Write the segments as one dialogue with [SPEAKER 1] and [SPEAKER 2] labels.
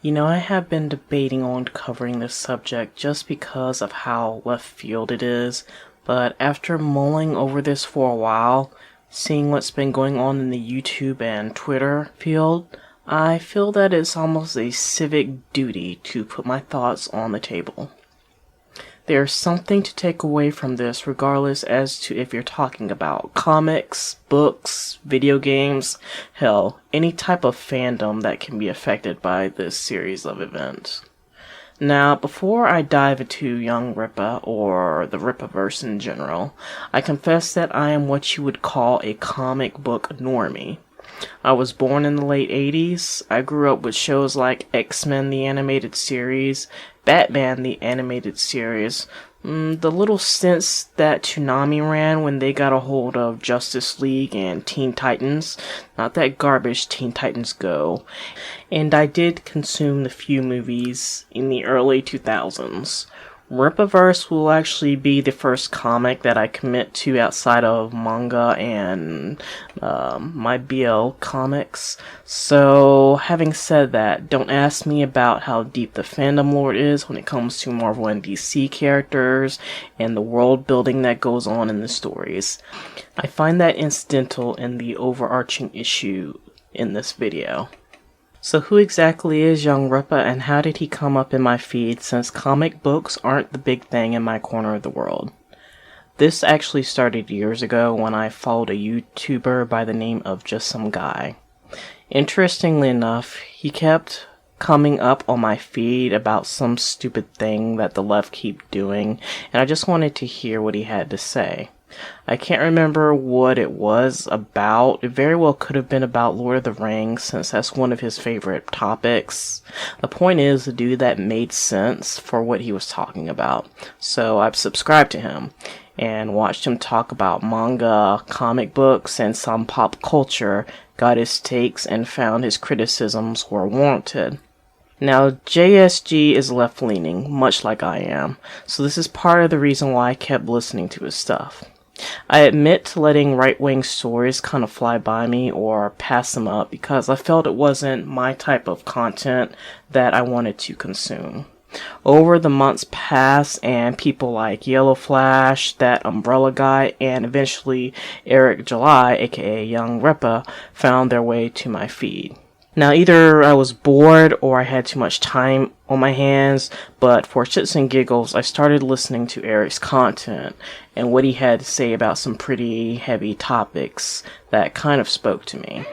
[SPEAKER 1] I have been debating on covering this subject just because of how left field it is, but after mulling over this for a while, seeing what's been going on in the YouTube and Twitter field, I feel that it's almost a civic duty to put my thoughts on the table. There's something to take away from this regardless as to if you're talking about comics, books, video games, hell, any type of fandom that can be affected by this series of events. Now, before I dive into Young Rippa or the Rippaverse in general, I confess that I am what you would call a comic book normie. I was born in the late 80s. I grew up with shows like X-Men the Animated Series, Batman the Animated Series, the little stints that Toonami ran when they got a hold of Justice League and Teen Titans, not that garbage Teen Titans Go, and I did consume the few movies in the early 2000s. Rippaverse will actually be the first comic that I commit to outside of manga and my BL comics. So, having said that, don't ask me about how deep the fandom lore is when it comes to Marvel and DC characters and the world building that goes on in the stories. I find that incidental in the overarching issue in this video. So who exactly is Young Rippa and how did he come up in my feed since comic books aren't the big thing in my corner of the world? This actually started years ago when I followed a YouTuber by the name of Just Some Guy. Interestingly enough, he kept coming up on my feed about some stupid thing that the left keep doing, and I just wanted to hear what he had to say. I can't remember what it was about. It very well could have been about Lord of the Rings, since that's one of his favorite topics. The point is, the dude that made sense for what he was talking about. So I've subscribed to him and watched him talk about manga, comic books, and some pop culture, got his takes, and found his criticisms were warranted. Now, JSG is left-leaning, much like I am, so this is part of the reason why I kept listening to his stuff. I admit to letting right-wing stories kind of fly by me or pass them up because I felt it wasn't my type of content that I wanted to consume. Over the months passed and people like Yellow Flash, that Umbrella Guy, and eventually Eric July, aka Young Rippa, found their way to my feed. Now, either I was bored or I had too much time on my hands, but for shits and giggles, I started listening to Eric's content and what he had to say about some pretty heavy topics that kind of spoke to me.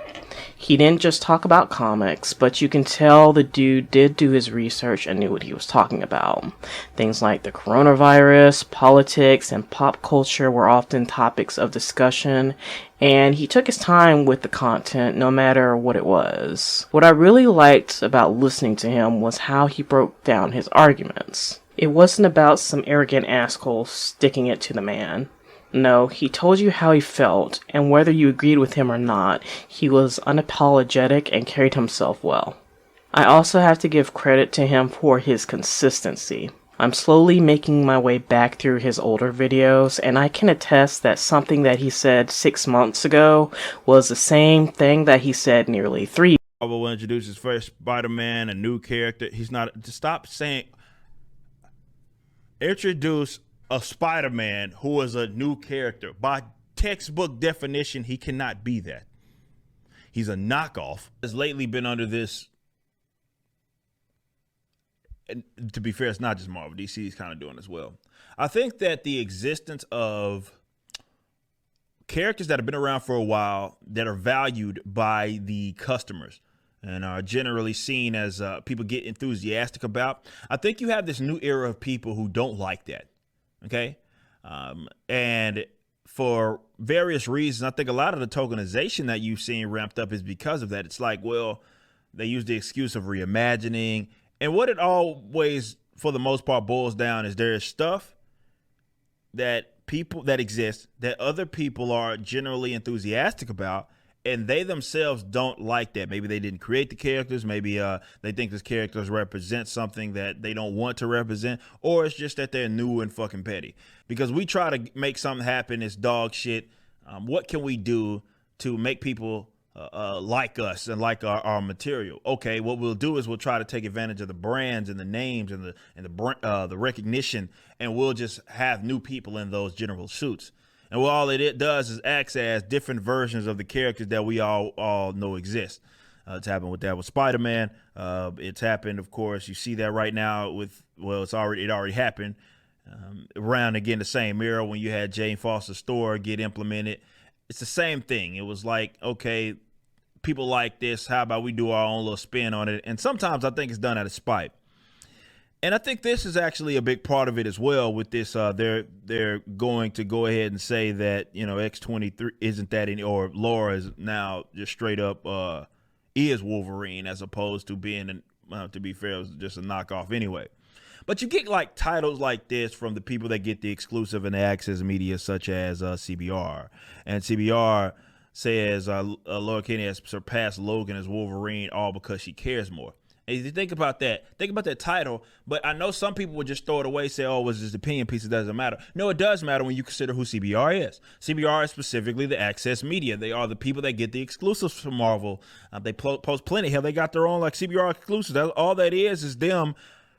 [SPEAKER 1] He didn't just talk about comics, but you can tell the dude did do his research and knew what he was talking about. Things like the coronavirus, politics, and pop culture were often topics of discussion, and he took his time with the content no matter what it was. What I really liked about listening to him was how he broke down his arguments. It wasn't about some arrogant asshole sticking it to the man. No, he told you how he felt, and whether you agreed with him or not, he was unapologetic and carried himself well. I also have to give credit to him for his consistency. I'm slowly making my way back through his older videos, and I can attest that something that he said 6 months ago was the same thing that he said nearly 3.
[SPEAKER 2] Marvel will introduce his first Spider-Man, a new character. He's not, to stop saying, introduce a Spider-Man who is a new character. By textbook definition, he cannot be that. He's a knockoff. Has lately been under this, and to be fair, it's not just Marvel. DC is kind of doing as well. I think that the existence of characters that have been around for a while that are valued by the customers and are generally seen as people get enthusiastic about, I think you have this new era of people who don't like that. Okay. And for various reasons, I think a lot of the tokenization that you've seen ramped up is because of that. It's like, well, they use the excuse of reimagining. And what it always, for the most part, boils down is there is stuff that people that exist that other people are generally enthusiastic about, and they themselves don't like that. Maybe they didn't create the characters. Maybe they think these characters represent something that they don't want to represent, or it's just that they're new and fucking petty. Because we try to make something happen, it's dog shit. What can we do to make people like us and like our material. Okay, what we'll do is we'll try to take advantage of the brands and the names and the recognition, and we'll just have new people in those general suits. And what all it does is acts as different versions of the characters that we all know exist. It's happened with that with Spider-Man. It's happened, of course. You see that right now with, well, it already happened. Around again the same era when you had Jane Foster's store get implemented. It's the same thing. It was like, okay, people like this. How about we do our own little spin on it? And sometimes I think it's done out of spite. And I think this is actually a big part of it as well. With this, they're going to go ahead and say that, you know, X-23 isn't that any, or Laura is now just straight up is Wolverine, as opposed to being, to be fair, it was just a knockoff anyway. But you get like titles like this from the people that get the exclusive and the access media, such as CBR. And CBR says Laura Kinney has surpassed Logan as Wolverine, all because she cares more. And if you think about that title, but I know some people would just throw it away, say, oh, it was just an opinion piece, it doesn't matter. No, it does matter when you consider who CBR is. CBR is specifically the access media. They are the people that get the exclusives from Marvel. They post plenty. Hell, they got their own like CBR exclusives. All that is them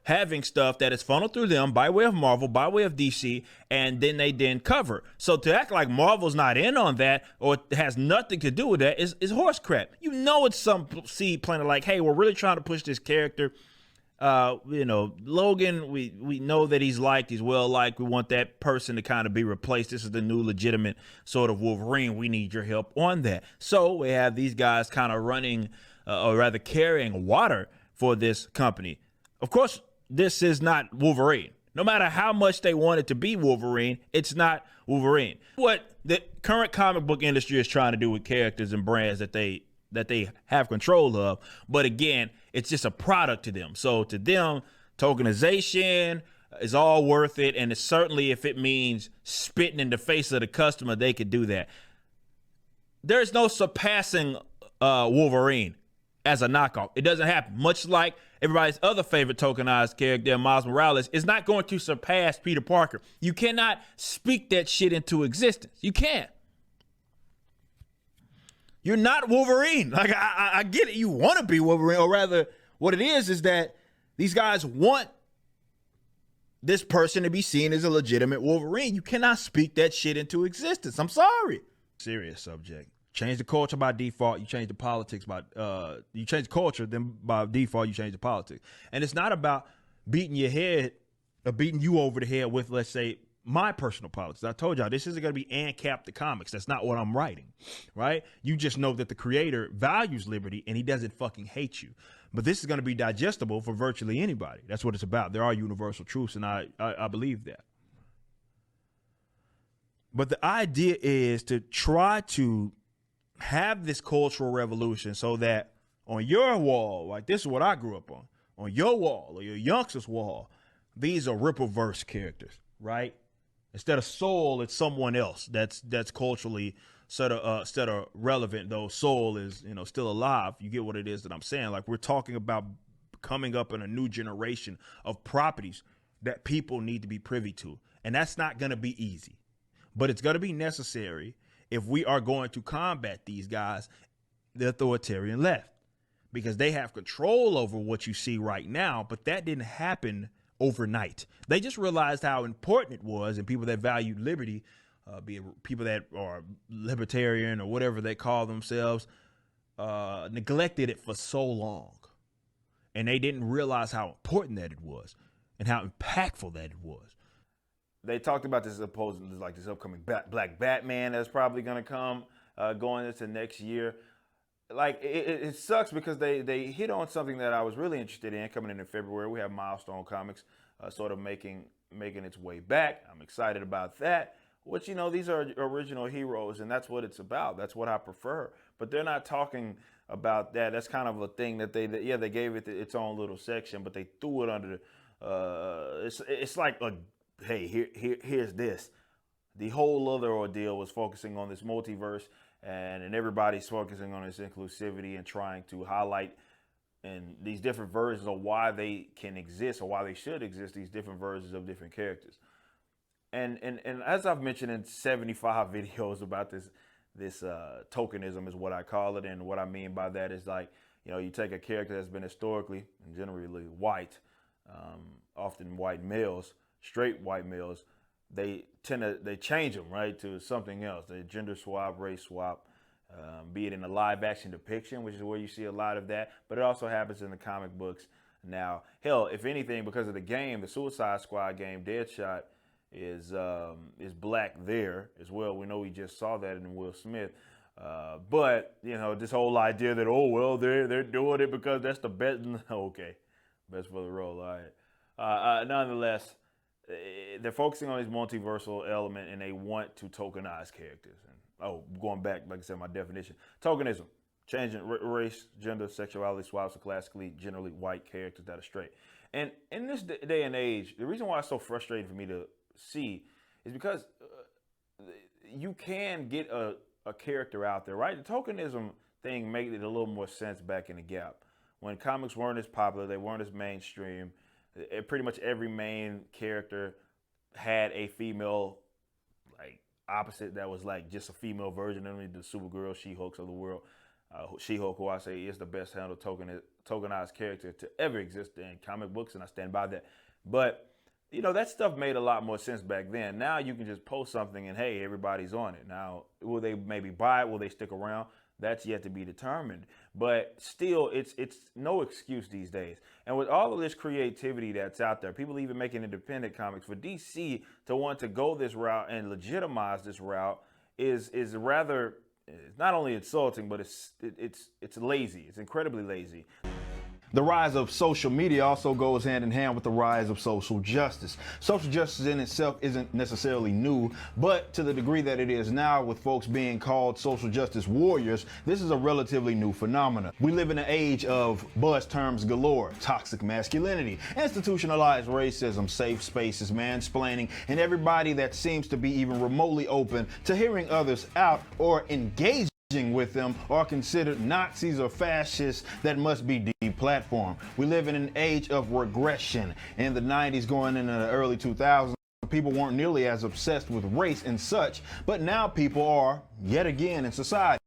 [SPEAKER 2] having stuff that is funneled through them by way of Marvel, by way of DC, and then they cover. So to act like Marvel's not in on that or it has nothing to do with that is horse crap. You know, it's some seed planted like, hey, we're really trying to push this character. You know, Logan, we know that he's liked, he's well liked. We want that person to kind of be replaced. This is the new legitimate sort of Wolverine. We need your help on that. So we have these guys kind of running, or rather carrying water for this company. Of course, this is not Wolverine. No matter how much they want it to be Wolverine, it's not Wolverine. What the current comic book industry is trying to do with characters and brands that they have control of. But again, it's just a product to them. So to them, tokenization is all worth it. And it's certainly, if it means spitting in the face of the customer, they could do that. There's no surpassing Wolverine as a knockoff. It doesn't happen. Much like everybody's other favorite tokenized character, Miles Morales, is not going to surpass Peter Parker. You cannot speak that shit into existence. You can't. You're not Wolverine. Like, I get it. You want to be Wolverine, or rather, what it is that these guys want this person to be seen as a legitimate Wolverine. You cannot speak that shit into existence. I'm sorry. Serious subject. Change the culture by default. You change the politics by, you change the culture, then by default, you change the politics. And it's not about beating your head or beating you over the head with, let's say, my personal politics. I told y'all, this isn't going to be ANCAP the comics. That's not what I'm writing, right? You just know that the creator values liberty and he doesn't fucking hate you. But this is going to be digestible for virtually anybody. That's what it's about. There are universal truths, and I believe that. But the idea is to try to have this cultural revolution so that on your wall, like this is what I grew up on your wall or your youngster's wall, these are Rippaverse characters, right? Instead of Soul, it's someone else that's culturally sort of relevant, though Soul is, you know, still alive. You get what it is that I'm saying? Like, we're talking about coming up in a new generation of properties that people need to be privy to. And that's not going to be easy, but it's going to be necessary if we are going to combat these guys, the authoritarian left, because they have control over what you see right now. But that didn't happen overnight. They just realized how important it was, and people that valued liberty, be it people that are libertarian or whatever they call themselves, neglected it for so long. And they didn't realize how important that it was and how impactful that it was. They talked about this supposedly like this upcoming Black Batman that's probably going to come going into next year. Like, it sucks because they hit on something that I was really interested in coming in February. We have Milestone Comics sort of making its way back. I'm excited about that. Which, you know, these are original heroes, and that's what it's about. That's what I prefer. But they're not talking about that. That's kind of a thing that they gave it its own little section, but they threw it under the. It's like a, hey, here's this. The whole other ordeal was focusing on this multiverse, and everybody's focusing on this inclusivity and trying to highlight and these different versions of why they can exist or why they should exist, these different versions of different characters. And as I've mentioned in 75 videos about tokenism is what I call it. And what I mean by that is like, you take a character that's been historically and generally white, often white males, straight white males, they change them, right, to something else. They gender swap, race swap, be it in a live action depiction, which is where you see a lot of that, but it also happens in the comic books now. Hell, if anything, because of the game, the Suicide Squad game, Deadshot is black there as well. We know we just saw that in Will Smith. But this whole idea that, oh well, they're doing it because that's the best. Okay, best for the role. All right. Nonetheless, they're focusing on this multiversal element, and they want to tokenize characters. And going back, like I said, my definition: tokenism, changing race, gender, sexuality swaps of classically generally white characters that are straight. And in this day and age, the reason why it's so frustrating for me to see is because you can get a character out there, right? The tokenism thing made it a little more sense back in the gap. When comics weren't as popular, they weren't as mainstream, pretty much every main character had a female like opposite that was like just a female version of the Supergirl, She-Hulks of the world. She-Hulk, who I say is the best handled tokenized character to ever exist in comic books, and I stand by that. But that stuff made a lot more sense back then. Now you can just post something and hey, everybody's on it. Now, will they maybe buy it? Will they stick around? That's yet to be determined. But still, it's no excuse these days. And with all of this creativity that's out there, people even making independent comics, for DC to want to go this route and legitimize this route is rather, it's not only insulting, but it's lazy. It's incredibly lazy.
[SPEAKER 3] The rise of social media also goes hand in hand with the rise of social justice. Social justice in itself isn't necessarily new, but to the degree that it is now, with folks being called social justice warriors, this is a relatively new phenomenon. We live in an age of buzz terms galore: toxic masculinity, institutionalized racism, safe spaces, mansplaining, and everybody that seems to be even remotely open to hearing others out or engaging with them are considered Nazis or fascists that must be deplatformed. We live in an age of regression. In the 90s going into the early 2000s, people weren't nearly as obsessed with race and such, but now people are, yet again, in society.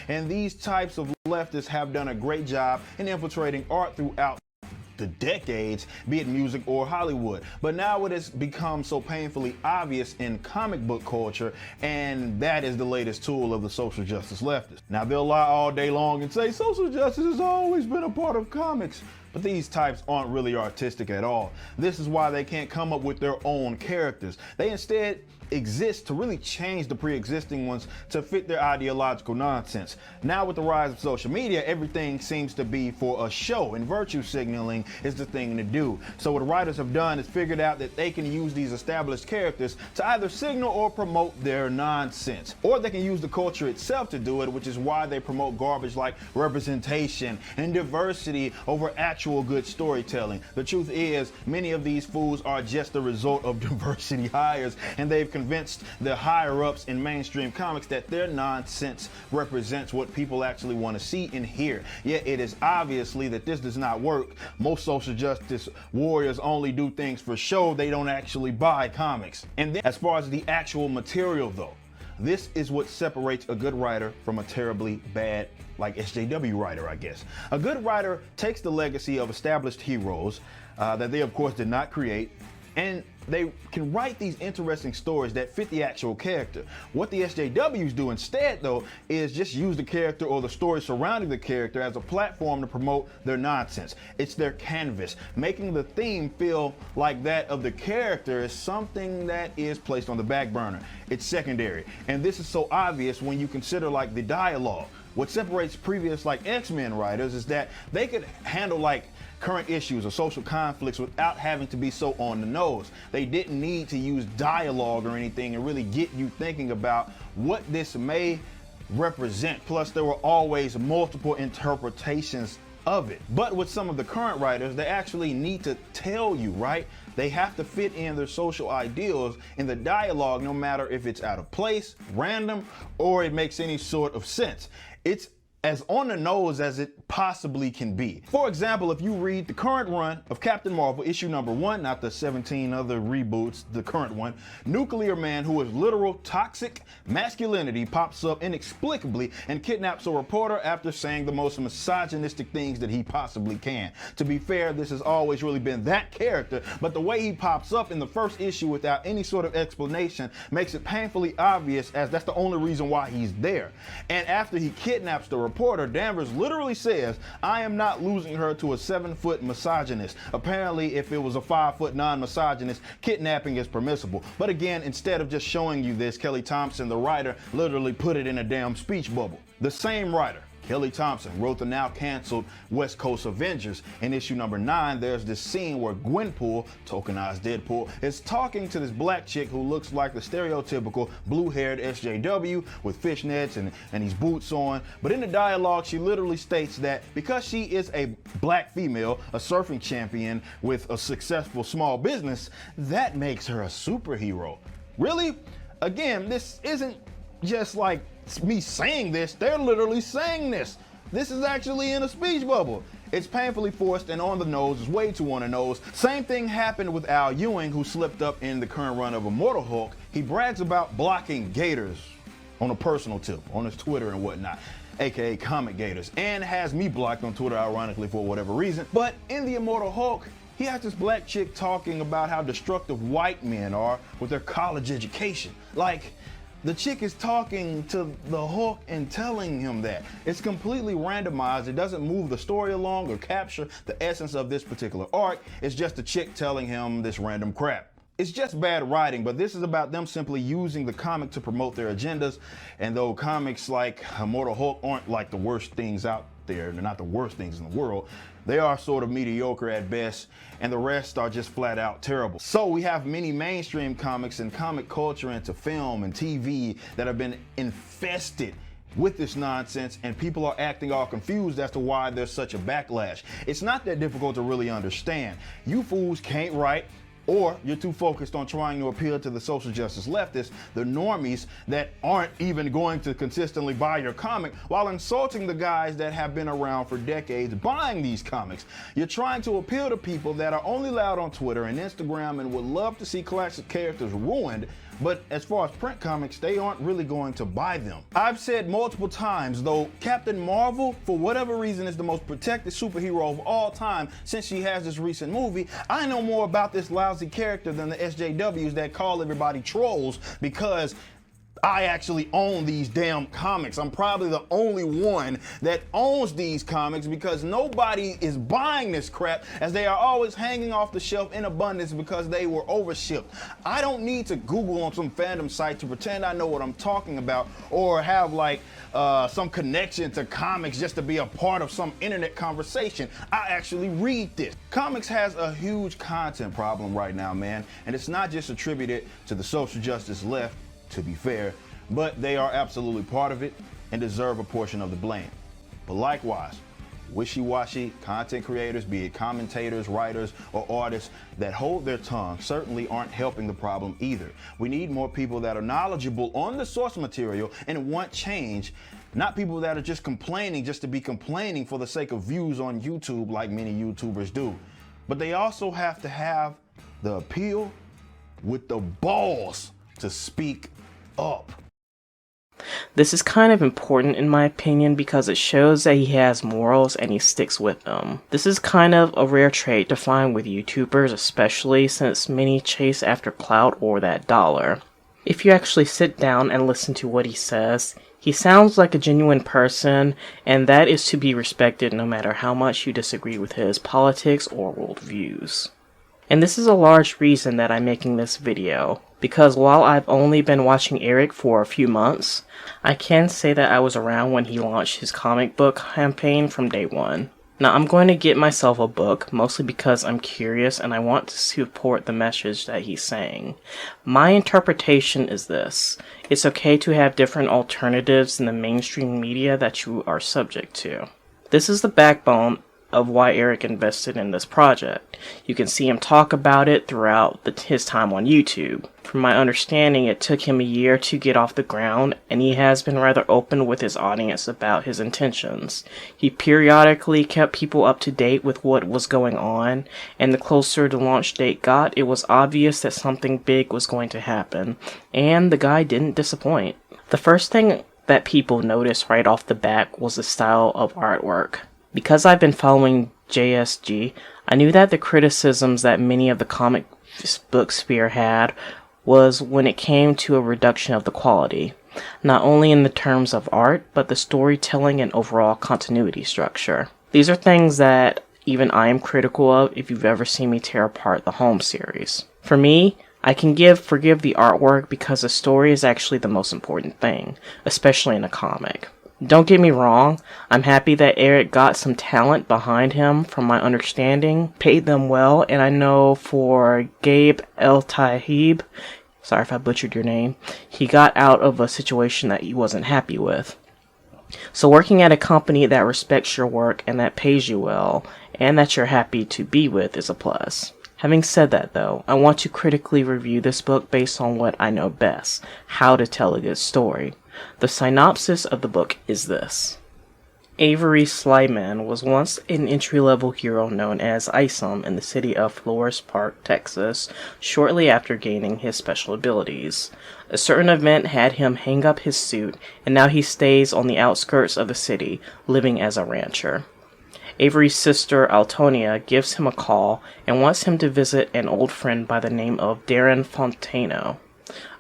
[SPEAKER 3] And these types of leftists have done a great job in infiltrating art throughout the decades, be it music or Hollywood. But now it has become so painfully obvious in comic book culture, and that is the latest tool of the social justice leftists. Now, they'll lie all day long and say social justice has always been a part of comics, but these types aren't really artistic at all. This is why they can't come up with their own characters. They instead exist to really change the pre-existing ones to fit their ideological nonsense. Now with the rise of social media, everything seems to be for a show, and virtue signaling is the thing to do. So what writers have done is figured out that they can use these established characters to either signal or promote their nonsense, or they can use the culture itself to do it, which is why they promote garbage like representation and diversity over actual good storytelling. The truth is, many of these fools are just the result of diversity hires, and they've convinced the higher-ups in mainstream comics that their nonsense represents what people actually want to see and hear. Yet it is obviously that this does not work. Most social justice warriors only do things for show. They don't actually buy comics. And then, as far as the actual material though, this is what separates a good writer from a terribly bad, like SJW writer, I guess. A good writer takes the legacy of established heroes that they of course did not create, and they can write these interesting stories that fit the actual character. What the SJWs do instead, though, is just use the character or the story surrounding the character as a platform to promote their nonsense. It's their canvas, making the theme feel like that of the character is something that is placed on the back burner. It's secondary. And this is so obvious when you consider like the dialogue. What separates previous like X-Men writers is that they could handle like current issues or social conflicts without having to be so on the nose. They didn't need to use dialogue or anything and really get you thinking about what this may represent. Plus, there were always multiple interpretations of it. But with some of the current writers, they actually need to tell you, right? They have to fit in their social ideals in the dialogue, no matter if it's out of place, random, or it makes any sort of sense. It's as on the nose as it possibly can be. For example, if you read the current run of Captain Marvel, issue number 1, not the 17 other reboots, the current one, Nuclear Man, who is literal toxic masculinity, pops up inexplicably and kidnaps a reporter after saying the most misogynistic things that he possibly can. To be fair, this has always really been that character, but the way he pops up in the first issue without any sort of explanation makes it painfully obvious, as that's the only reason why he's there. And after he kidnaps the reporter, Danvers literally says, "I am not losing her to a 7-foot misogynist." Apparently, if it was a 5-foot non-misogynist, kidnapping is permissible. But again, instead of just showing you this, Kelly Thompson, the writer, literally put it in a damn speech bubble. The same writer, Kelly Thompson, wrote the now canceled West Coast Avengers. In issue number 9, there's this scene where Gwenpool, tokenized Deadpool, is talking to this black chick who looks like the stereotypical blue-haired SJW with fishnets and these boots on. But in the dialogue, she literally states that because she is a black female, a surfing champion with a successful small business, that makes her a superhero. Really? Again, this isn't just like me saying this, they're literally saying this. This is actually in a speech bubble. It's painfully forced and on the nose, it's way too on the nose. Same thing happened with Al Ewing, who slipped up in the current run of Immortal Hulk. He brags about blocking gators on a personal tip, on his Twitter and whatnot, aka Comic Gators, and has me blocked on Twitter, ironically, for whatever reason. But in the Immortal Hulk, he has this black chick talking about how destructive white men are with their college education. Like, the chick is talking to the Hulk and telling him that. It's completely randomized. It doesn't move the story along or capture the essence of this particular arc. It's just a chick telling him this random crap. It's just bad writing, but this is about them simply using the comic to promote their agendas. And though comics like Immortal Hulk aren't like the worst things out there, they're not the worst things in the world, they are sort of mediocre at best, and the rest are just flat out terrible. So we have many mainstream comics and comic culture into film and TV that have been infested with this nonsense, and people are acting all confused as to why there's such a backlash. It's not that difficult to really understand. You fools can't write, or you're too focused on trying to appeal to the social justice leftists, the normies that aren't even going to consistently buy your comic, while insulting the guys that have been around for decades buying these comics. You're trying to appeal to people that are only loud on Twitter and Instagram and would love to see classic characters ruined, but as far as print comics, they aren't really going to buy them. I've said multiple times, though Captain Marvel, for whatever reason, is the most protected superhero of all time since she has this recent movie, I know more about this lousy character than the SJWs that call everybody trolls because I actually own these damn comics. I'm probably the only one that owns these comics because nobody is buying this crap, as they are always hanging off the shelf in abundance because they were overshipped. I don't need to Google on some fandom site to pretend I know what I'm talking about or have like some connection to comics just to be a part of some internet conversation. I actually read this. Comics has a huge content problem right now, man, and it's not just attributed to the social justice left, to be fair, but they are absolutely part of it and deserve a portion of the blame. But likewise, wishy-washy content creators, be it commentators, writers, or artists that hold their tongue, certainly aren't helping the problem either. We need more people that are knowledgeable on the source material and want change, not people that are just complaining just to be complaining for the sake of views on YouTube like many YouTubers do. But they also have to have the appeal with the balls to speak up.
[SPEAKER 1] This is kind of important in my opinion because it shows that he has morals and he sticks with them. This is kind of a rare trait to find with YouTubers, especially since many chase after clout or that dollar. If you actually sit down and listen to what he says, he sounds like a genuine person, and that is to be respected no matter how much you disagree with his politics or worldviews. And this is a large reason that I'm making this video, because while I've only been watching Eric for a few months, I can say that I was around when he launched his comic book campaign from day one. Now I'm going to get myself a book, mostly because I'm curious and I want to support the message that he's saying. My interpretation is this: it's okay to have different alternatives in the mainstream media that you are subject to. This is the backbone of why Eric invested in this project. You can see him talk about it throughout his time on YouTube. From my understanding, it took him a year to get off the ground, and he has been rather open with his audience about his intentions. He periodically kept people up to date with what was going on, and the closer the launch date got, it was obvious that something big was going to happen, and the guy didn't disappoint. The first thing that people noticed right off the bat was the style of artwork. Because I've been following JSG, I knew that the criticisms that many of the comic book sphere had was when it came to a reduction of the quality, not only in the terms of art, but the storytelling and overall continuity structure. These are things that even I am critical of if you've ever seen me tear apart the Home series. For me, I can forgive the artwork because the story is actually the most important thing, especially in a comic. Don't get me wrong, I'm happy that Eric got some talent behind him. From my understanding, paid them well, and I know for Gabe El-Tahib, sorry if I butchered your name, he got out of a situation that he wasn't happy with. So working at a company that respects your work and that pays you well, and that you're happy to be with is a plus. Having said that though, I want to critically review this book based on what I know best, how to tell a good story. The synopsis of the book is this. Avery Slyman was once an entry-level hero known as ISOM in the city of Flores Park, Texas, shortly after gaining his special abilities. A certain event had him hang up his suit, and now he stays on the outskirts of the city, living as a rancher. Avery's sister, Altonia, gives him a call and wants him to visit an old friend by the name of Darren Fontano.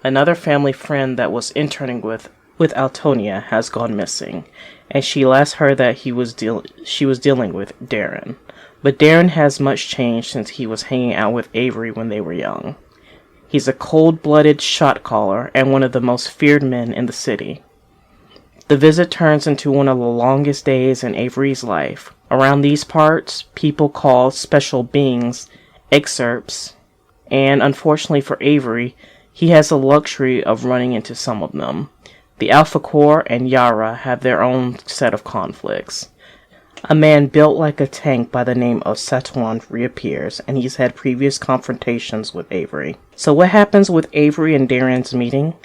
[SPEAKER 1] Another family friend that was interning with Altonia has gone missing, and she last heard that she was dealing with Darren. But Darren has much changed since he was hanging out with Avery when they were young. He's a cold-blooded shot caller and one of the most feared men in the city. The visit turns into one of the longest days in Avery's life. Around these parts, people call special beings excerpts, and unfortunately for Avery, he has the luxury of running into some of them. The Alpha Core and YAIRA have their own set of conflicts. A man built like a tank by the name of Satuan reappears, and he's had previous confrontations with Avery. So what happens with Avery and Darren's meeting?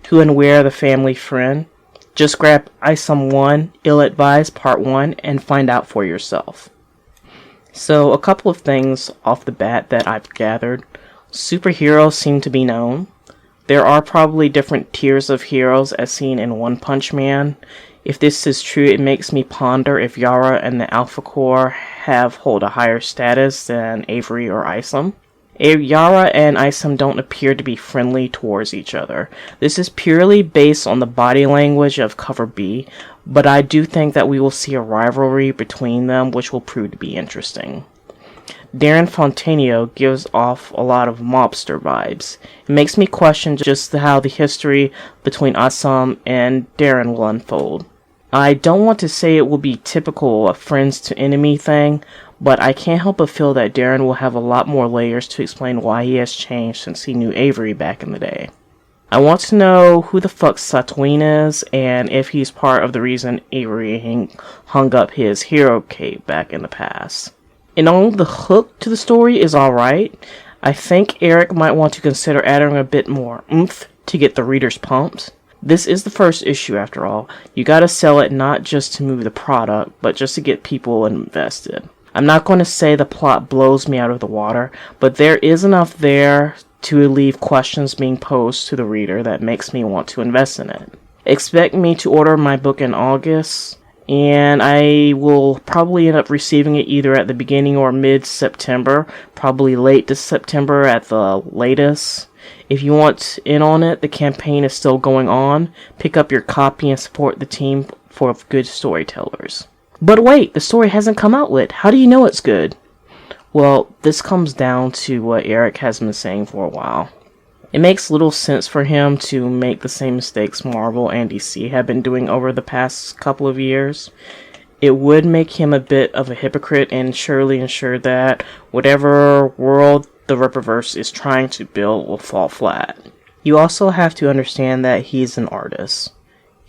[SPEAKER 1] Who and where the family friend? Just grab ISOM 1, Ill-Advised Part 1, and find out for yourself. So, a couple of things off the bat that I've gathered. Superheroes seem to be known. There are probably different tiers of heroes as seen in One Punch Man. If this is true, it makes me ponder if YAIRA and the Alpha Core hold a higher status than Avery or ISOM. YAIRA and ISOM don't appear to be friendly towards each other. This is purely based on the body language of Cover B, but I do think that we will see a rivalry between them, which will prove to be interesting. Darren Fontano gives off a lot of mobster vibes. It makes me question just how the history between ISOM and Darren will unfold. I don't want to say it will be typical of friends to enemy thing, but I can't help but feel that Darren will have a lot more layers to explain why he has changed since he knew Avery back in the day. I want to know who the fuck Satuan is, and if he's part of the reason Avery hung up his hero cape back in the past. And all the hook to the story is alright. I think Eric might want to consider adding a bit more oomph to get the readers pumped. This is the first issue after all. You gotta sell it not just to move the product, but just to get people invested. I'm not going to say the plot blows me out of the water, but there is enough there to leave questions being posed to the reader that makes me want to invest in it. Expect me to order my book in August, and I will probably end up receiving it either at the beginning or mid-September, probably late this September at the latest. If you want in on it, the campaign is still going on. Pick up your copy and support the team for good storytellers. But wait, the story hasn't come out yet. How do you know it's good? Well, this comes down to what Eric has been saying for a while. It makes little sense for him to make the same mistakes Marvel and DC have been doing over the past couple of years. It would make him a bit of a hypocrite and surely ensure that whatever world the Rippaverse is trying to build will fall flat. You also have to understand that he's an artist.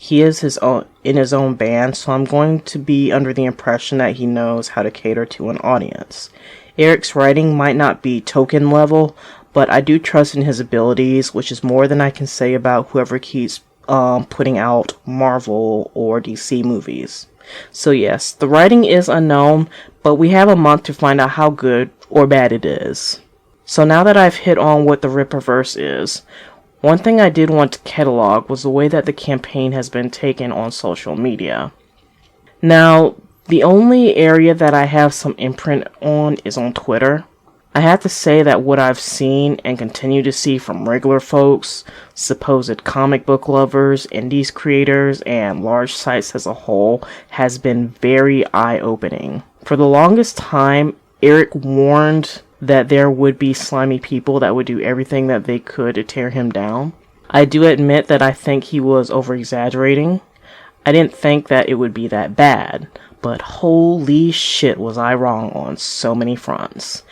[SPEAKER 1] he is his own in his own band, so I'm going to be under the impression that he knows how to cater to an audience. Eric's writing might not be token level, but I do trust in his abilities, which is more than I can say about whoever keeps putting out Marvel or DC movies. So yes, the writing is unknown, but we have a month to find out how good or bad it is. So now that I've hit on what the Rippaverse is, one thing I did want to catalog was the way that the campaign has been taken on social media. Now, the only area that I have some imprint on is on Twitter. I have to say that what I've seen and continue to see from regular folks, supposed comic book lovers, indies creators, and large sites as a whole has been very eye-opening. For the longest time, Eric warned that there would be slimy people that would do everything that they could to tear him down. I do admit that I think he was over-exaggerating. I didn't think that it would be that bad, but holy shit was I wrong on so many fronts.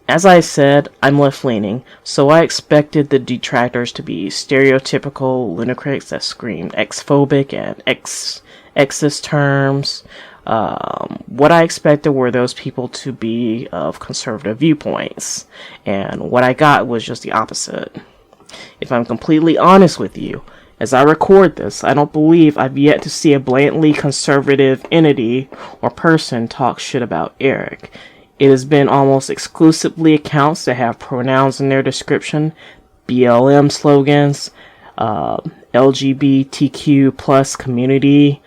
[SPEAKER 1] As I said, I'm left-leaning, so I expected the detractors to be stereotypical lunatics that screamed X-phobic and Xist terms. What I expected were those people to be of conservative viewpoints, and what I got was just the opposite. If I'm completely honest with you, as I record this, I don't believe I've yet to see a blatantly conservative entity or person talk shit about Eric. It has been almost exclusively accounts that have pronouns in their description, BLM slogans, LGBTQ plus community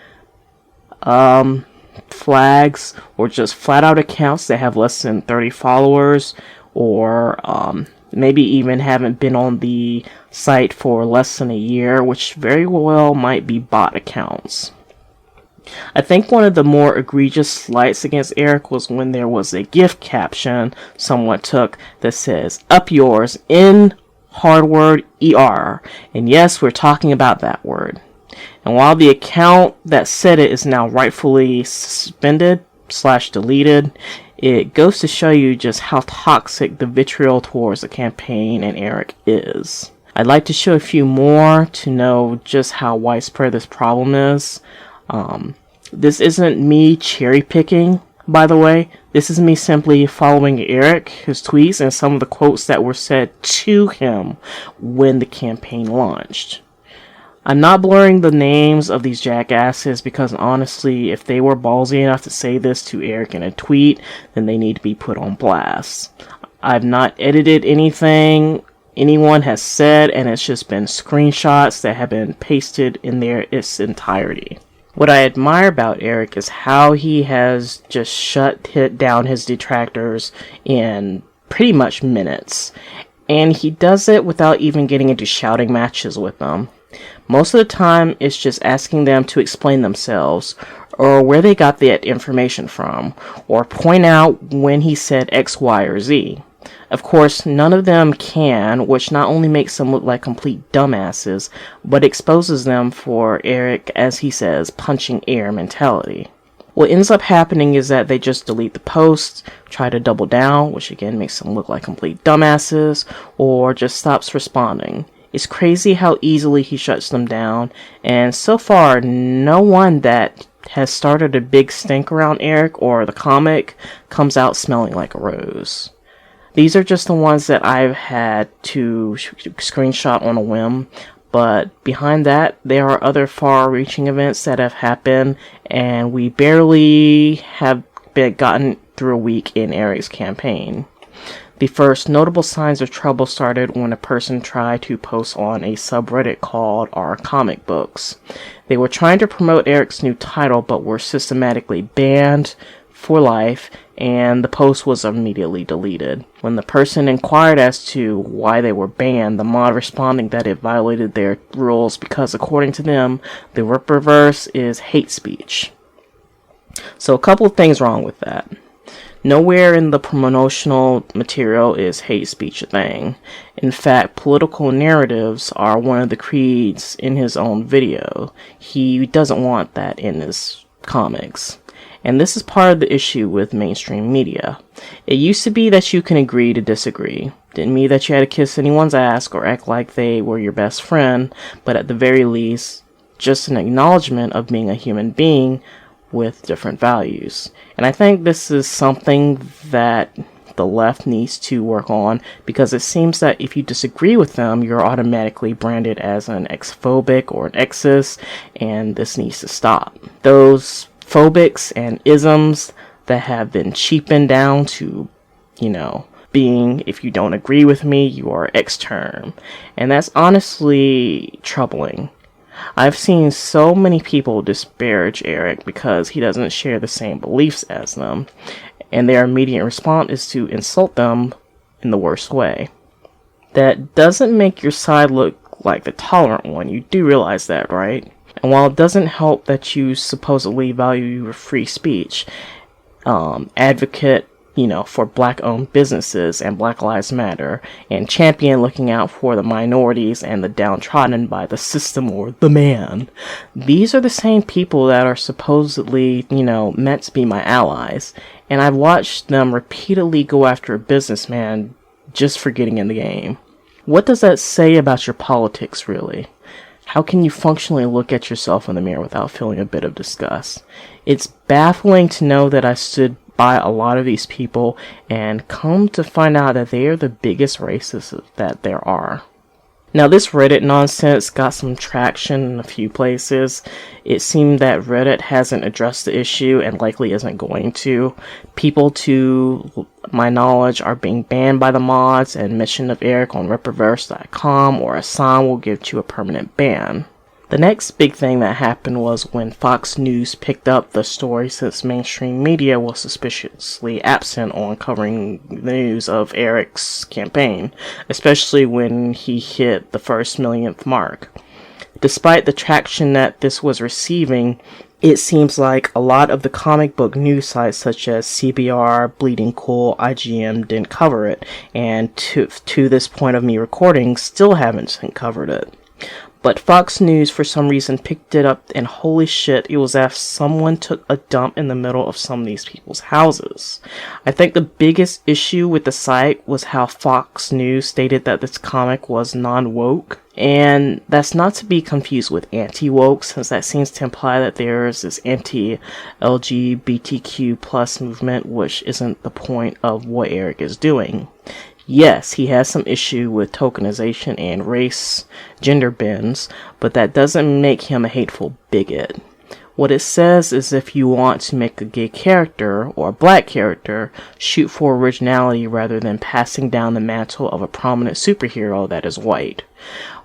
[SPEAKER 1] flags, or just flat out accounts that have less than 30 followers, or maybe even haven't been on the site for less than a year, which very well might be bot accounts. I think one of the more egregious slights against Eric was when there was a GIF caption someone took that says, "Up yours," in hard word ER. And yes, we're talking about that word. And while the account that said it is now rightfully suspended/deleted, it goes to show you just how toxic the vitriol towards the campaign and Eric is. I'd like to show a few more to know just how widespread this problem is. This isn't me cherry picking, by the way. This is me simply following Eric, his tweets, and some of the quotes that were said to him when the campaign launched. I'm not blurring the names of these jackasses because honestly, if they were ballsy enough to say this to Eric in a tweet, then they need to be put on blast. I've not edited anything anyone has said, and it's just been screenshots that have been pasted in there its entirety. What I admire about Eric is how he has just shut down his detractors in pretty much minutes. And he does it without even getting into shouting matches with them. Most of the time, it's just asking them to explain themselves, or where they got that information from, or point out when he said X, Y, or Z. Of course, none of them can, which not only makes them look like complete dumbasses, but exposes them for Eric, as he says, punching air mentality. What ends up happening is that they just delete the post, try to double down, which again makes them look like complete dumbasses, or just stops responding. It's crazy how easily he shuts them down, and so far, no one that has started a big stink around Eric or the comic comes out smelling like a rose. These are just the ones that I've had to screenshot on a whim, but behind that, there are other far-reaching events that have happened, and we barely have gotten through a week in Eric's campaign. The first notable signs of trouble started when a person tried to post on a subreddit called Our Comic Books. They were trying to promote Eric's new title, but were systematically banned for life, and the post was immediately deleted. When the person inquired as to why they were banned, the mod responding that it violated their rules because, according to them, the Rippaverse is hate speech. So a couple of things wrong with that. Nowhere in the promotional material is hate speech a thing. In fact, political narratives are one of the creeds in his own video. He doesn't want that in his comics. And this is part of the issue with mainstream media. It used to be that you can agree to disagree. Didn't mean that you had to kiss anyone's ass or act like they were your best friend, but at the very least, just an acknowledgement of being a human being with different values. And I think this is something that the left needs to work on, because it seems that if you disagree with them, you're automatically branded as an X-phobic or an Xist, and this needs to stop. Those phobics and isms that have been cheapened down to, being, if you don't agree with me, you are X-term. And that's honestly troubling. I've seen so many people disparage Eric because he doesn't share the same beliefs as them, and their immediate response is to insult them in the worst way. That doesn't make your side look like the tolerant one. You do realize that, right? And while it doesn't help that you supposedly value your free speech, advocate for black-owned businesses and Black Lives Matter, and champion looking out for the minorities and the downtrodden by the system or the man. These are the same people that are supposedly, meant to be my allies, and I've watched them repeatedly go after a businessman just for getting in the game. What does that say about your politics, really? How can you functionally look at yourself in the mirror without feeling a bit of disgust? It's baffling to know that I stood by a lot of these people and come to find out that they are the biggest racists that there are. Now, this Reddit nonsense got some traction in a few places. It seemed that Reddit hasn't addressed the issue and likely isn't going to. People, to my knowledge, are being banned by the mods, and mention of Eric on Rippaverse.com or ISOM will give you a permanent ban. The next big thing that happened was when Fox News picked up the story, since mainstream media was suspiciously absent on covering the news of Eric's campaign, especially when he hit the first millionth mark. Despite the traction that this was receiving, it seems like a lot of the comic book news sites such as CBR, Bleeding Cool, IGN didn't cover it, and to this point of me recording, still haven't covered it. But Fox News, for some reason, picked it up, and holy shit, it was as if someone took a dump in the middle of some of these people's houses. I think the biggest issue with the site was how Fox News stated that this comic was non-woke. And that's not to be confused with anti-woke, since that seems to imply that there is this anti-LGBTQ plus movement, which isn't the point of what Eric is doing. Yes, he has some issue with tokenization and race, gender bends, but that doesn't make him a hateful bigot. What it says is if you want to make a gay character or a black character, shoot for originality rather than passing down the mantle of a prominent superhero that is white.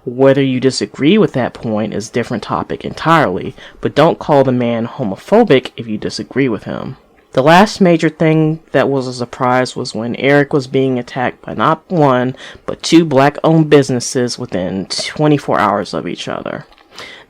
[SPEAKER 1] Whether you disagree with that point is a different topic entirely, but don't call the man homophobic if you disagree with him. The last major thing that was a surprise was when Eric was being attacked by not one, but two black-owned businesses within 24 hours of each other.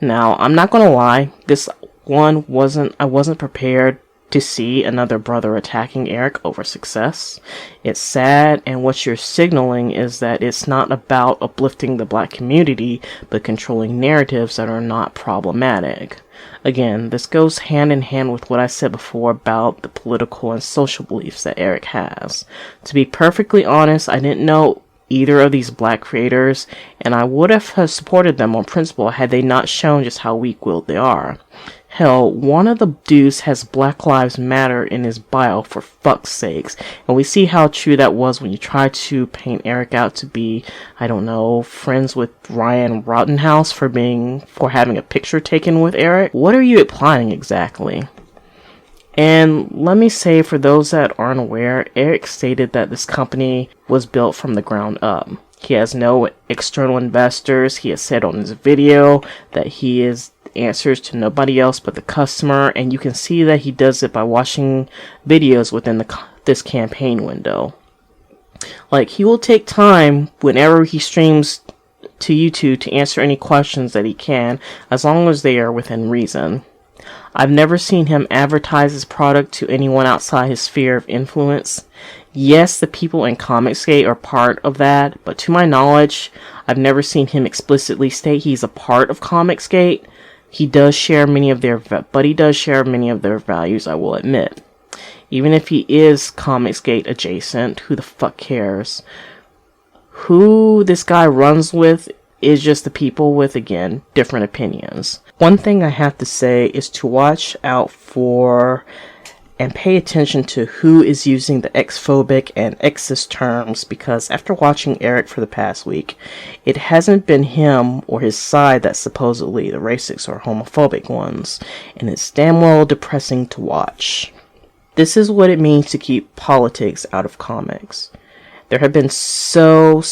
[SPEAKER 1] Now, I'm not gonna lie, I wasn't prepared to see another brother attacking Eric over success. It's sad, and what you're signaling is that it's not about uplifting the black community, but controlling narratives that are not problematic. Again, this goes hand in hand with what I said before about the political and social beliefs that Eric has. To be perfectly honest, I didn't know either of these black creators, and I would have supported them on principle had they not shown just how weak-willed they are. Hell, one of the dudes has Black Lives Matter in his bio, for fuck's sakes, and we see how true that was when you try to paint Eric out to be, friends with Ryan Rittenhouse for having a picture taken with Eric. What are you implying exactly? And let me say, for those that aren't aware, Eric stated that this company was built from the ground up. He has no external investors. He has said on his video that he is answers to nobody else but the customer, and you can see that he does it by watching videos within this campaign window. Like, he will take time whenever he streams to YouTube to answer any questions that he can, as long as they are within reason. I've never seen him advertise his product to anyone outside his sphere of influence. Yes, the people in Comicsgate are part of that, but to my knowledge, I've never seen him explicitly state he's a part of Comicsgate. He does share many of their values, I will admit. Even if he is Comicsgate adjacent, who the fuck cares? Who this guy runs with is just the people with, again, different opinions. One thing I have to say is to watch out for and pay attention to who is using the X-phobic and Xist terms, because after watching Eric for the past week, it hasn't been him or his side that's supposedly the racist or homophobic ones, and it's damn well depressing to watch. This is what it means to keep politics out of comics. There have been so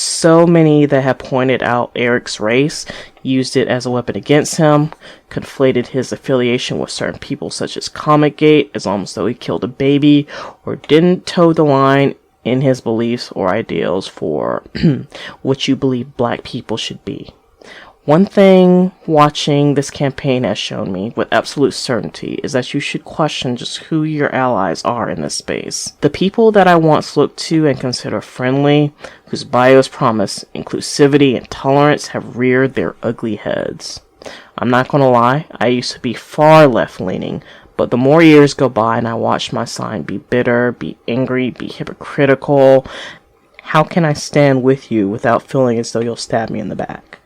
[SPEAKER 1] many that have pointed out Eric's race, used it as a weapon against him, conflated his affiliation with certain people such as Comicgate, as almost though he killed a baby, or didn't toe the line in his beliefs or ideals for what you believe black people should be. One thing watching this campaign has shown me with absolute certainty is that you should question just who your allies are in this space. The people that I once looked to and consider friendly, whose bios promise inclusivity and tolerance, have reared their ugly heads. I'm not gonna lie, I used to be far left-leaning, but the more years go by and I watch my side be bitter, be angry, be hypocritical, how can I stand with you without feeling as though you'll stab me in the back?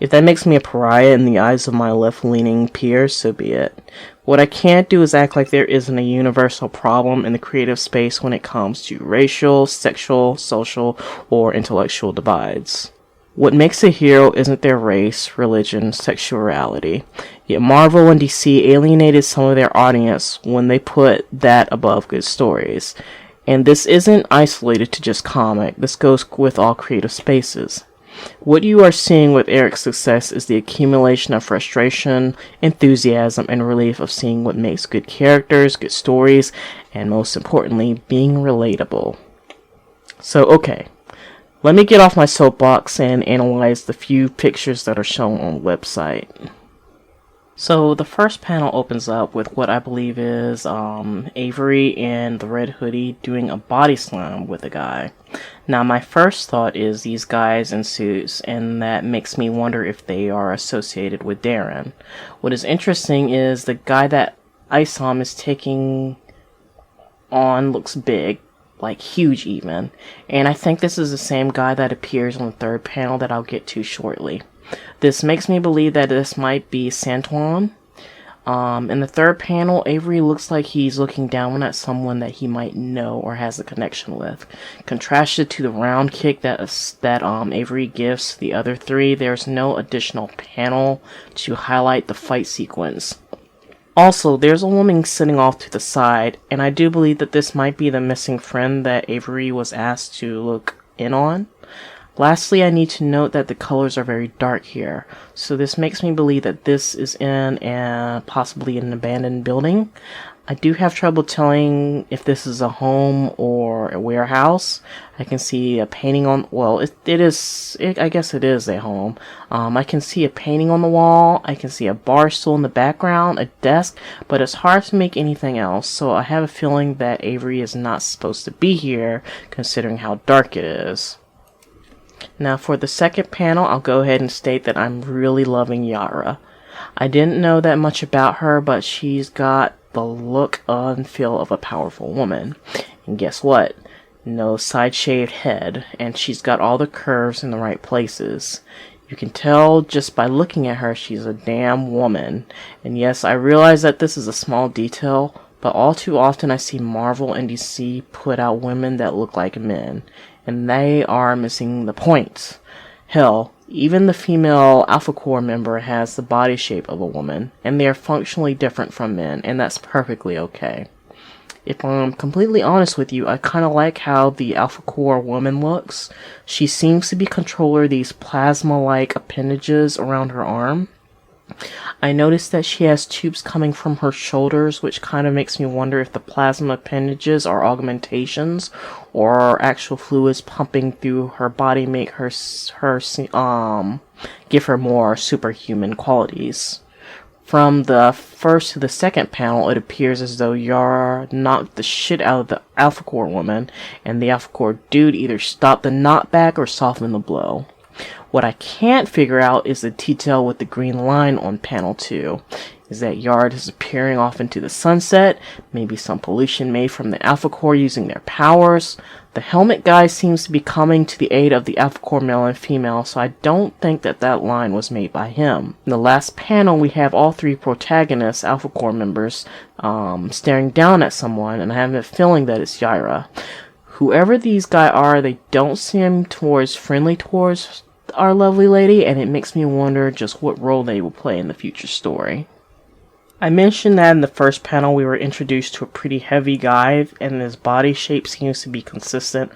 [SPEAKER 1] If that makes me a pariah in the eyes of my left-leaning peers, so be it. What I can't do is act like there isn't a universal problem in the creative space when it comes to racial, sexual, social, or intellectual divides. What makes a hero isn't their race, religion, sexuality. Yet Marvel and DC alienated some of their audience when they put that above good stories. And this isn't isolated to just comic, this goes with all creative spaces. What you are seeing with Eric's success is the accumulation of frustration, enthusiasm, and relief of seeing what makes good characters, good stories, and most importantly, being relatable. So, okay, let me get off my soapbox and analyze the few pictures that are shown on the website. So the first panel opens up with what I believe is Avery in the red hoodie doing a body slam with a guy. Now my first thought is these guys in suits, and that makes me wonder if they are associated with Darren. What is interesting is the guy that ISOM is taking on looks big, like huge even, and I think this is the same guy that appears on the third panel that I'll get to shortly. This makes me believe that this might be Santuan. In the third panel, Avery looks like he's looking down at someone that he might know or has a connection with. Contrasted to the round kick that Avery gives the other three, there's no additional panel to highlight the fight sequence. Also, there's a woman sitting off to the side, and I do believe that this might be the missing friend that Avery was asked to look in on. Lastly, I need to note that the colors are very dark here, so this makes me believe that this is in possibly an abandoned building. I do have trouble telling if this is a home or a warehouse. I can see a painting on, well, I guess it is a home. I can see a painting on the wall, I can see a bar stool in the background, a desk, but it's hard to make anything else, so I have a feeling that Avery is not supposed to be here, considering how dark it is. Now for the second panel, I'll go ahead and state that I'm really loving YAIRA. I didn't know that much about her, but she's got the look and feel of a powerful woman. And guess what? No side-shaved head, and she's got all the curves in the right places. You can tell just by looking at her she's a damn woman. And yes, I realize that this is a small detail, but all too often I see Marvel and DC put out women that look like men, and they are missing the point. Hell, even the female Alpha Core member has the body shape of a woman, and they are functionally different from men, and that's perfectly okay. If I'm completely honest with you, I kinda like how the Alpha Core woman looks. She seems to be controlling these plasma-like appendages around her arm. I noticed that she has tubes coming from her shoulders, which kind of makes me wonder if the plasma appendages are augmentations or actual fluids pumping through her body make her give her more superhuman qualities. From the first to the second panel, it appears as though YAIRA knocked the shit out of the Alpha Core woman, and the Alpha Core dude either stopped the knockback or softened the blow. What I can't figure out is the detail with the green line on panel 2. Is that YAIRA disappearing off into the sunset? Maybe some pollution made from the Alpha Core using their powers? The helmet guy seems to be coming to the aid of the Alpha Core male and female, so I don't think that line was made by him. In the last panel, we have all three protagonists, Alpha Core members, staring down at someone, and I have a feeling that it's YAIRA. Whoever these guys are, they don't seem friendly towards our lovely lady, and it makes me wonder just what role they will play in the future story. I mentioned that in the first panel we were introduced to a pretty heavy guy, and his body shape seems to be consistent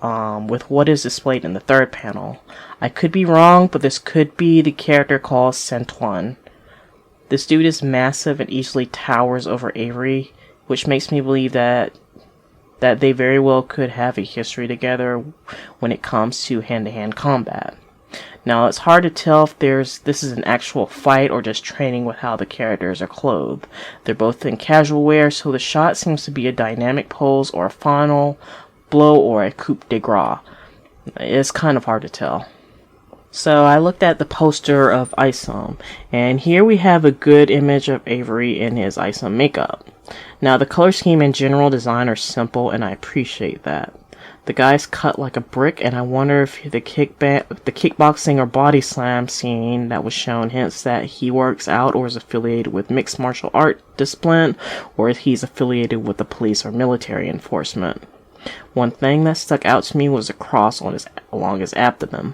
[SPEAKER 1] with what is displayed in the third panel. I could be wrong, but this could be the character called Santuan. This dude is massive and easily towers over Avery, which makes me believe that they very well could have a history together when it comes to hand-to-hand combat. Now, it's hard to tell if this is an actual fight or just training with how the characters are clothed. They're both in casual wear, so the shot seems to be a dynamic pose or a final blow or a coup de grace. It's kind of hard to tell. So I looked at the poster of ISOM, and here we have a good image of Avery in his ISOM makeup. Now, the color scheme and general design are simple, and I appreciate that. The guy's cut like a brick, and I wonder if the kickboxing or body slam scene that was shown hints that he works out or is affiliated with mixed martial art discipline, or if he's affiliated with the police or military enforcement. One thing that stuck out to me was a cross along his abdomen.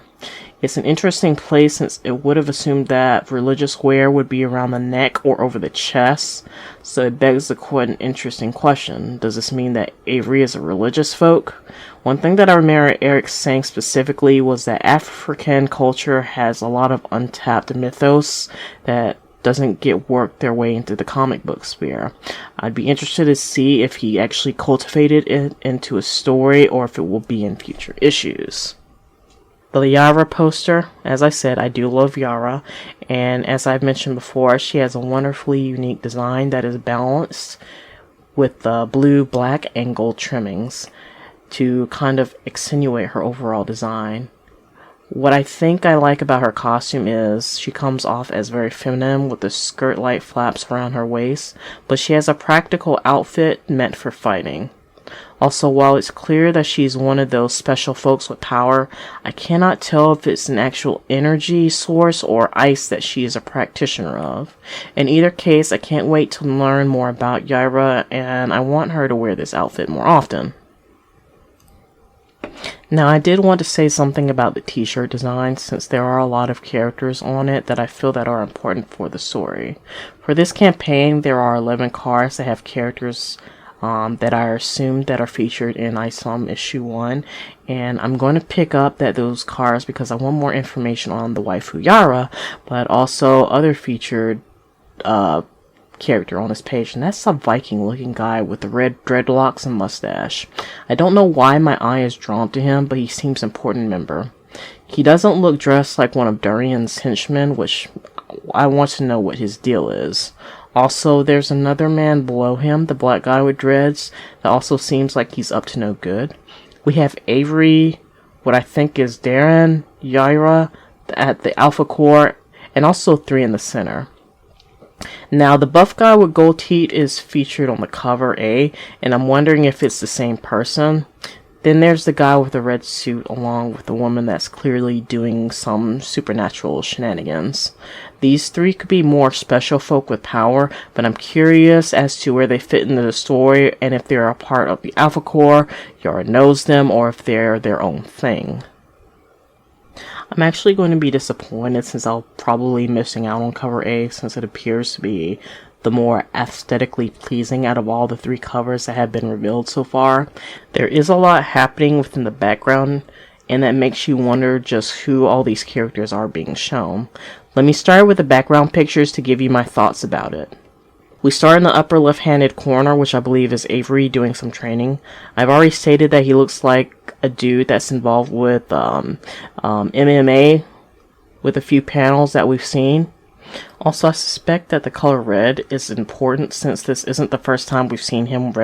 [SPEAKER 1] It's an interesting place since it would have assumed that religious wear would be around the neck or over the chest, so it begs the quite an interesting question. Does this mean that Avery is a religious folk? One thing that I remember Eric saying specifically was that African culture has a lot of untapped mythos that doesn't get worked their way into the comic book sphere. I'd be interested to see if he actually cultivated it into a story or if it will be in future issues. The YAIRA poster, as I said, I do love YAIRA, and as I've mentioned before, she has a wonderfully unique design that is balanced with the blue, black, and gold trimmings to kind of accentuate her overall design. What I think I like about her costume is she comes off as very feminine with the skirt-like flaps around her waist, but she has a practical outfit meant for fighting. Also, while it's clear that she's one of those special folks with power, I cannot tell if it's an actual energy source or ice that she is a practitioner of. In either case, I can't wait to learn more about YAIRA, and I want her to wear this outfit more often. Now, I did want to say something about the t-shirt design, since there are a lot of characters on it that I feel that are important for the story. For this campaign, there are 11 cards that have characters that I assume that are featured in ISOM issue 1, and I'm going to pick up those cards because I want more information on the waifu YAIRA, but also other featured character on this page, and that's a Viking looking guy with the red dreadlocks and mustache. I don't know why my eye is drawn to him, but he seems an important member. He doesn't look dressed like one of Durian's henchmen, which I want to know what his deal is. Also, there's another man below him, the black guy with dreads, that also seems like he's up to no good. We have Avery, what I think is Darren, YAIRA at the Alpha Core, and also 3 in the center. Now, the buff guy with gold teeth is featured on the cover A, and I'm wondering if it's the same person. Then there's the guy with the red suit along with the woman that's clearly doing some supernatural shenanigans. These 3 could be more special folk with power, but I'm curious as to where they fit into the story and if they're a part of the Alpha Core, YAIRA knows them, or if they're their own thing. I'm actually going to be disappointed since I'll probably be missing out on cover A, since it appears to be the more aesthetically pleasing out of all the 3 covers that have been revealed so far. There is a lot happening within the background, and that makes you wonder just who all these characters are being shown. Let me start with the background pictures to give you my thoughts about it. We start in the upper left-handed corner, which I believe is Avery doing some training. I've already stated that he looks like a dude that's involved with MMA, with a few panels that we've seen. Also, I suspect that the color red is important since this isn't the first time we've seen him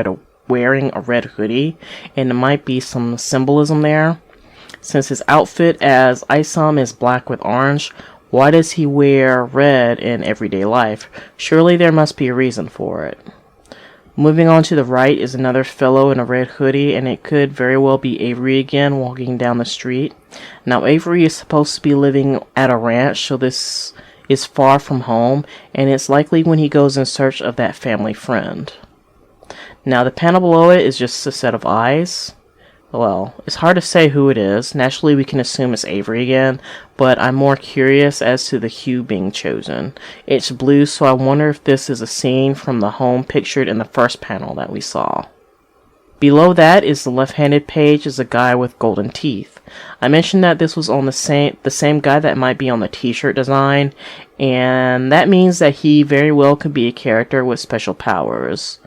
[SPEAKER 1] wearing a red hoodie, and there might be some symbolism there. Since his outfit as ISOM is black with orange, Why does he wear red in everyday life? Surely there must be a reason for it. Moving on to the right is another fellow in a red hoodie, and it could very well be Avery again walking down the street. Now, Avery is supposed to be living at a ranch, so this is far from home, and it's likely when he goes in search of that family friend. Now, the panel below it is just a set of eyes. Well, it's hard to say who it is. Naturally, we can assume it's Avery again, but I'm more curious as to the hue being chosen. It's blue, so I wonder if this is a scene from the home pictured in the first panel that we saw. Below that is the left-handed page is a guy with golden teeth. I mentioned that this was on the same guy that might be on the t-shirt design, and that means that he very well could be a character with special powers.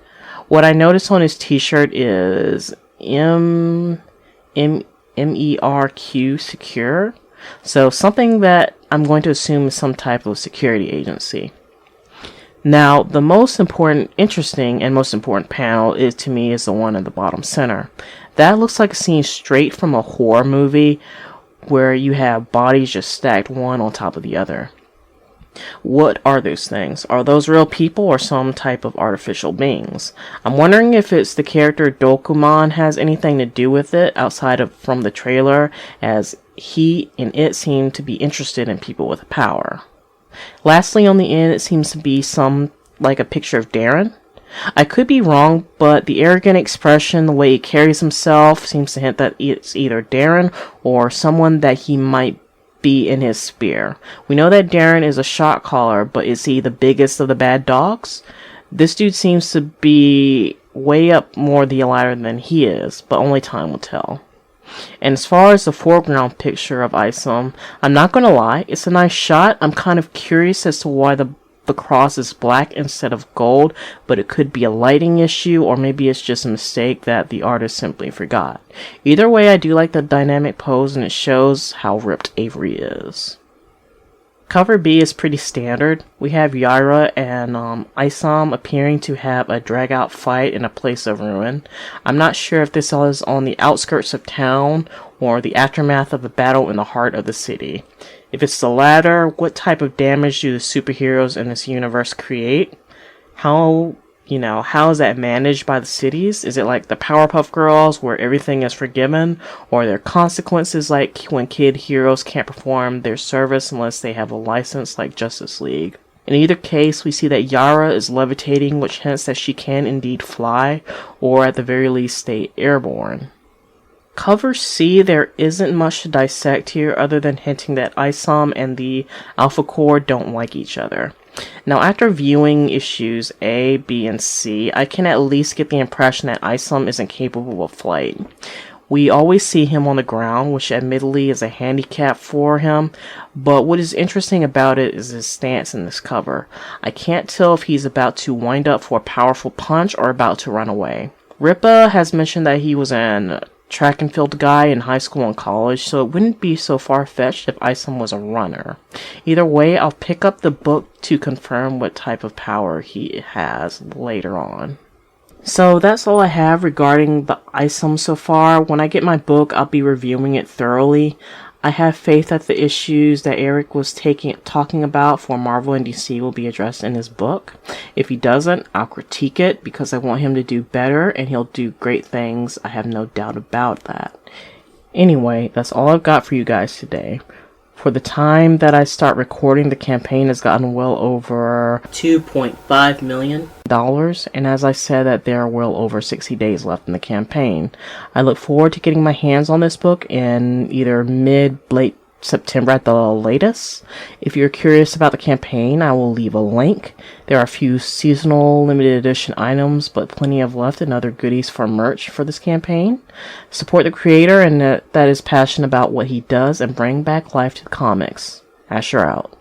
[SPEAKER 1] What I noticed on his t-shirt is MERQ secure. So something that I'm going to assume is some type of security agency. Now, the most interesting panel is to me is the one in the bottom center. That looks like a scene straight from a horror movie where you have bodies just stacked one on top of the other. What are those things? Are those real people or some type of artificial beings? I'm wondering if it's the character Dokuman has anything to do with it outside of from the trailer, as he and it seem to be interested in people with power. Lastly, on the end, it seems to be like a picture of Darren. I could be wrong, but the arrogant expression, the way he carries himself, seems to hint that it's either Darren or someone that he might be in his sphere. We know that Darren is a shot caller, but is he the biggest of the bad dogs? This dude seems to be way up more the ladder than he is, but only time will tell. And as far as the foreground picture of ISOM, I'm not gonna lie, it's a nice shot. I'm kind of curious as to why the cross is black instead of gold, but it could be a lighting issue, or maybe it's just a mistake that the artist simply forgot. Either way, I do like the dynamic pose, and it shows how ripped Avery is. Cover B is pretty standard. We have YAIRA and ISOM appearing to have a drag-out fight in a place of ruin. I'm not sure if this is on the outskirts of town or the aftermath of a battle in the heart of the city. If it's the latter, what type of damage do the superheroes in this universe create? How is that managed by the cities? Is it like the Powerpuff Girls where everything is forgiven? Or are there consequences like when kid heroes can't perform their service unless they have a license like Justice League? In either case, we see that YAIRA is levitating, which hints that she can indeed fly, or at the very least stay airborne. Cover C, there isn't much to dissect here other than hinting that ISOM and the Alpha Core don't like each other. Now, after viewing issues A, B, and C, I can at least get the impression that ISOM isn't capable of flight. We always see him on the ground, which admittedly is a handicap for him, but what is interesting about it is his stance in this cover. I can't tell if he's about to wind up for a powerful punch or about to run away. Rippa has mentioned that he was an track and field guy in high school and college, so it wouldn't be so far-fetched if ISOM was a runner. Either way, I'll pick up the book to confirm what type of power he has later on. So that's all I have regarding the ISOM so far. When I get my book, I'll be reviewing it thoroughly. I have faith that the issues that Eric was talking about for Marvel and DC will be addressed in his book. If he doesn't, I'll critique it because I want him to do better, and he'll do great things. I have no doubt about that. Anyway, that's all I've got for you guys today. For the time that I start recording, the campaign has gotten well over $2.5 million. And as I said, that there are well over 60 days left in the campaign. I look forward to getting my hands on this book in either late September at the latest. If you're curious about the campaign, I will leave a link. There are a few seasonal limited edition items, but plenty of left and other goodies for merch for this campaign. Support the creator and that is passionate about what he does and bring back life to the comics. Asher out.